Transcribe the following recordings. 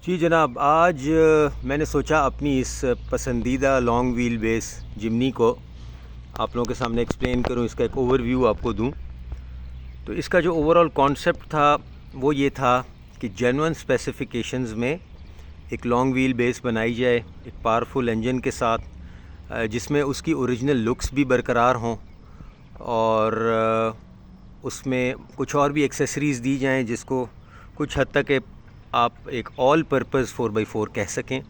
जी जनाब, आज मैंने सोचा अपनी इस पसंदीदा लॉन्ग व्हील बेस जिमनी को आप लोगों के सामने एक्सप्लेन करूं, इसका एक ओवरव्यू आपको दूं। तो इसका जो ओवरऑल कॉन्सेप्ट था वो ये था कि जेन्युइन स्पेसिफिकेशंस में एक लॉन्ग व्हील बेस बनाई जाए एक पावरफुल इंजन के साथ, जिसमें उसकी ओरिजिनल लुक्स भी बरकरार हों और उसमें कुछ और भी एक्सेसरीज़ दी जाएं जिसको कुछ हद तक आप एक ऑल पर्पज़ 4x4 कह सकें।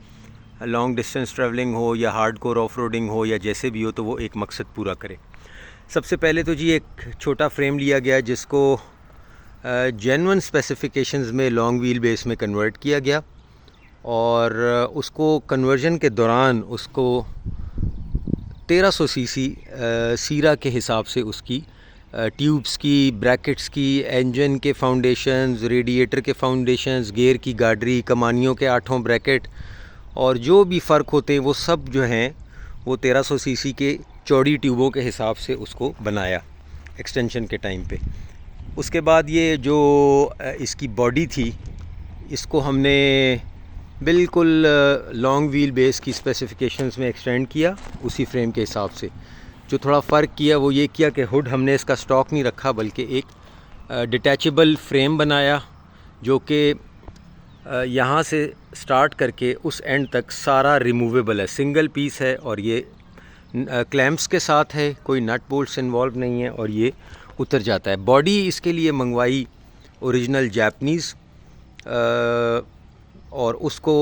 लॉन्ग डिस्टेंस ट्रैवलिंग हो या हार्डकोर ऑफ रोडिंग हो या जैसे भी हो, तो वो एक मकसद पूरा करे। सबसे पहले तो जी एक छोटा फ्रेम लिया गया जिसको जेन्युइन स्पेसिफिकेशंस में लॉन्ग व्हील बेस में कन्वर्ट किया गया और उसको कन्वर्जन के दौरान उसको 1300 सीसी सीरा के हिसाब से उसकी ट्यूब्स की, ब्रैकेट्स की, इंजन के फाउंडेशंस, रेडिएटर के फाउंडेशंस, गियर की गाडरी, कमानियों के 8 ब्रैकेट और जो भी फ़र्क होते हैं वो सब जो हैं वो 1300 सीसी के चौड़ी ट्यूबों के हिसाब से उसको बनाया एक्सटेंशन के टाइम पे। उसके बाद ये जो इसकी बॉडी थी, इसको हमने बिल्कुल लॉन्ग व्हील बेस की स्पेसिफिकेशंस में एक्सटेंड किया उसी फ्रेम के हिसाब से। जो थोड़ा फ़र्क किया वो ये किया कि हुड हमने इसका स्टॉक नहीं रखा, बल्कि एक डिटैचेबल फ्रेम बनाया जो कि यहाँ से स्टार्ट करके उस एंड तक सारा रिमूवेबल है, सिंगल पीस है और ये क्लैम्प्स के साथ है, कोई नट बोल्ट्स इन्वॉल्व नहीं है और ये उतर जाता है। बॉडी इसके लिए मंगवाई ओरिजिनल जापनीज़ और उसको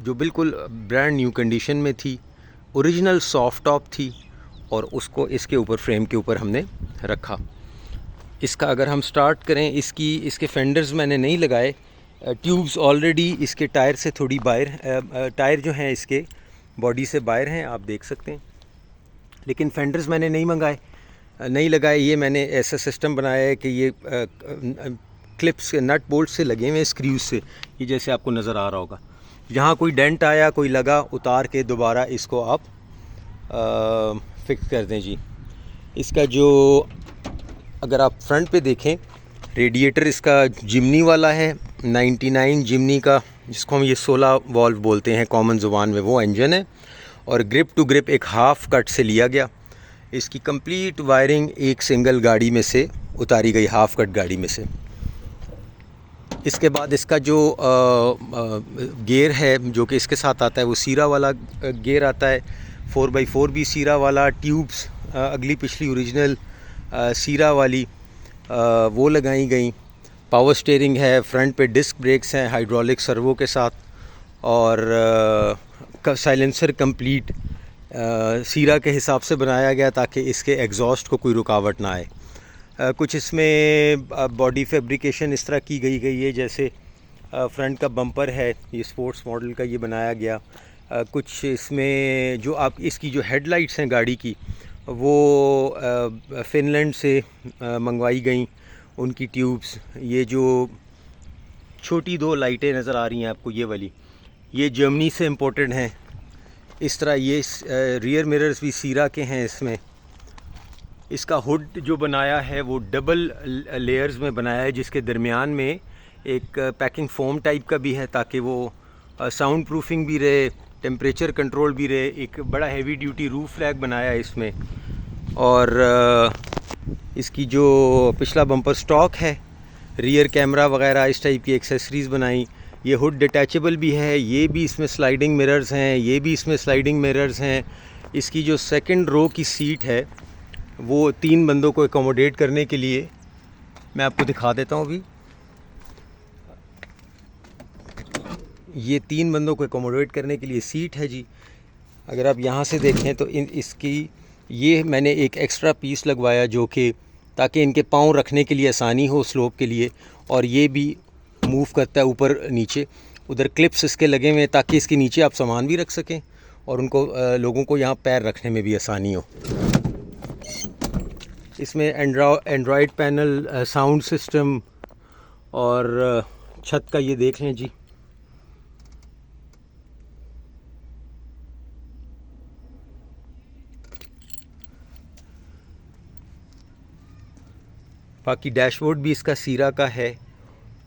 जो बिल्कुल ब्रांड न्यू कंडीशन में थी, ओरिजिनल सॉफ्ट टॉप थी और उसको इसके ऊपर फ्रेम के ऊपर हमने रखा। इसका अगर हम स्टार्ट करें, इसके फेंडर्स मैंने नहीं लगाए, ट्यूब्स ऑलरेडी इसके टायर से थोड़ी बाहर, टायर जो हैं इसके बॉडी से बाहर हैं, आप देख सकते हैं, लेकिन फेंडर्स मैंने नहीं लगाए। ये मैंने ऐसा सिस्टम बनाया है कि ये क्लिप्स नट बोल्ट से लगे हुए हैं, स्क्रूज से, ये जैसे आपको नज़र आ रहा होगा। जहाँ कोई डेंट आया, कोई लगा, उतार के दोबारा इसको आप फिक्स कर दें जी। इसका जो अगर आप फ्रंट पे देखें, रेडिएटर इसका जिमनी वाला है, 99 जिमनी का, जिसको हम ये 16 वॉल्व बोलते हैं कॉमन ज़ुबान में, वो इंजन है और ग्रिप टू ग्रिप एक हाफ़ कट से लिया गया। इसकी कंप्लीट वायरिंग एक सिंगल गाड़ी में से उतारी गई, हाफ़ कट गाड़ी में से। इसके बाद इसका जो गियर है जो कि इसके साथ आता है वो सीरा वाला गियर आता है, 4x4 भी सीरा वाला, ट्यूब्स अगली पिछली ओरिजिनल सीरा वाली वो लगाई गई। पावर स्टीयरिंग है, फ्रंट पे डिस्क ब्रेक्स हैं हाइड्रोलिक सर्वो के साथ और साइलेंसर कंप्लीट सीरा के हिसाब से बनाया गया ताकि इसके एग्जॉस्ट को कोई रुकावट ना आए। कुछ इसमें बॉडी फैब्रिकेशन इस तरह की गई है, जैसे फ्रंट का बम्पर है ये स्पोर्ट्स मॉडल का ये बनाया गया। कुछ इसमें जो आप इसकी जो हेडलाइट्स हैं गाड़ी की, वो फ़िनलैंड से मंगवाई गई उनकी ट्यूब्स। ये जो छोटी 2 लाइटें नज़र आ रही हैं आपको, ये वाली, ये जर्मनी से इम्पोर्टेड हैं। इस तरह ये रियर मिरर्स भी सीरा के हैं इसमें। इसका हुड जो बनाया है वो डबल लेयर्स में बनाया है, जिसके दरमियान में एक पैकिंग फोम टाइप का भी है ताकि वो साउंड प्रूफिंग भी रहे, टेम्परेचर कंट्रोल भी रहे। एक बड़ा हैवी ड्यूटी रूफ रैक बनाया है इसमें और इसकी जो पिछला बम्पर स्टॉक है, रियर कैमरा वगैरह इस टाइप की एक्सेसरीज़ बनाई। ये हुड डिटैचेबल भी है, ये भी इसमें स्लाइडिंग मिरर्स हैं, ये भी इसमें स्लाइडिंग मिरर्स हैं। इसकी जो सेकंड रो की सीट है वो 3 बंदों को एकोमोडेट करने के लिए, मैं आपको दिखा देता हूँ अभी। ये 3 बंदों को एकोमोडेट करने के लिए सीट है जी। अगर आप यहाँ से देखें तो इसकी ये मैंने एक एक्स्ट्रा पीस लगवाया जो कि ताकि इनके पाँव रखने के लिए आसानी हो स्लोप के लिए, और ये भी मूव करता है ऊपर नीचे। उधर क्लिप्स इसके लगे हुए हैं ताकि इसके नीचे आप सामान भी रख सकें और उनको लोगों को यहाँ पैर रखने में भी आसानी हो। इसमें एंड्रॉयड पैनल, साउंड सिस्टम और छत का ये देख लें जी। बाकी डैशबोर्ड भी इसका सीरा का है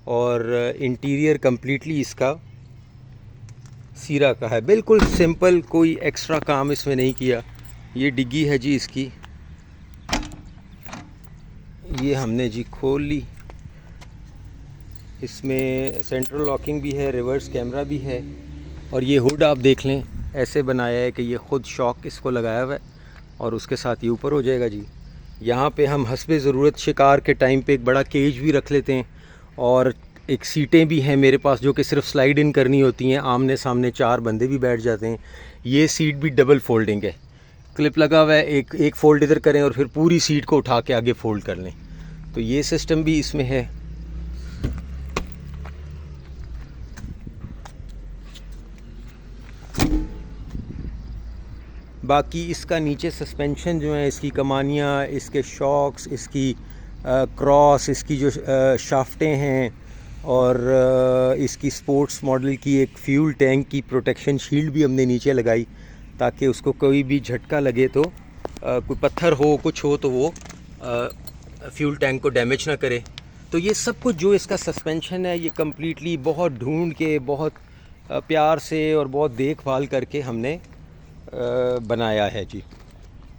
और इंटीरियर कम्प्लीटली इसका सीरा का है, बिल्कुल सिंपल, कोई एक्स्ट्रा काम इसमें नहीं किया। ये डिग्गी है जी इसकी, ये हमने जी खोल ली। इसमें सेंट्रल लॉकिंग भी है, रिवर्स कैमरा भी है। और ये हुड आप देख लें, ऐसे बनाया है कि ये ख़ुद शॉक इसको लगाया हुआ है और उसके साथ ये ऊपर हो जाएगा जी। यहाँ पे हम हस्बे ज़रूरत शिकार के टाइम पे एक बड़ा केज भी रख लेते हैं, और एक सीटें भी हैं मेरे पास जो कि सिर्फ स्लाइड इन करनी होती हैं, आमने सामने 4 बंदे भी बैठ जाते हैं। ये सीट भी डबल फोल्डिंग है, क्लिप लगा हुआ है, एक फ़ोल्ड इधर करें और फिर पूरी सीट को उठा के आगे फ़ोल्ड कर लें, तो ये सिस्टम भी इसमें है। बाकी इसका नीचे सस्पेंशन जो है, इसकी कमानियाँ, इसके शॉक्स, इसकी क्रॉस, इसकी जो शाफ्टें हैं, और इसकी स्पोर्ट्स मॉडल की एक फ्यूल टैंक की प्रोटेक्शन शील्ड भी हमने नीचे लगाई, ताकि उसको कोई भी झटका लगे तो कोई पत्थर हो, कुछ हो, तो वो फ्यूल टैंक को डैमेज ना करे। तो ये सब कुछ जो इसका सस्पेंशन है, ये कम्प्लीटली बहुत ढूंढ के, बहुत प्यार से और बहुत देखभाल करके हमने बनाया है जी।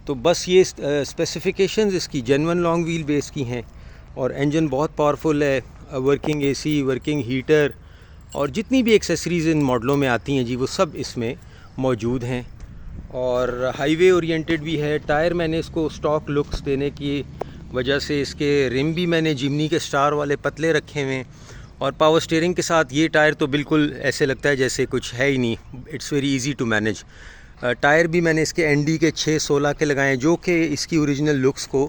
तो बस ये स्पेसिफिकेशंस इसकी जेन्युइन लॉन्ग व्हील बेस की हैं, और इंजन बहुत पावरफुल है, वर्किंग एसी, वर्किंग हीटर, और जितनी भी एक्सेसरीज़ इन मॉडलों में आती हैं जी, वो सब इसमें मौजूद हैं। और हाईवे ओरिएंटेड भी है। टायर मैंने इसको स्टॉक लुक्स देने की वजह से इसके रिम भी मैंने जिमनी के स्टार वाले पतले रखे हुए हैं, और पावर स्टीयरिंग के साथ ये टायर तो बिल्कुल ऐसे लगता है जैसे कुछ है ही नहीं, it's very easy to manage. Tyre भी मैंने इसके एनडी के 616 के लगाए हैं, जो कि इसकी ओरिजिनल लुक्स को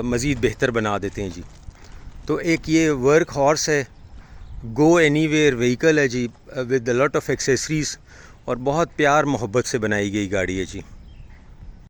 मज़ीद बेहतर बना देते हैं जी। तो एक ये वर्क हॉर्स है, गो एनीवेयर व्हीकल है जी, with a lot of accessories, और बहुत प्यार मोहब्बत से बनाई गई गाड़ी है जी।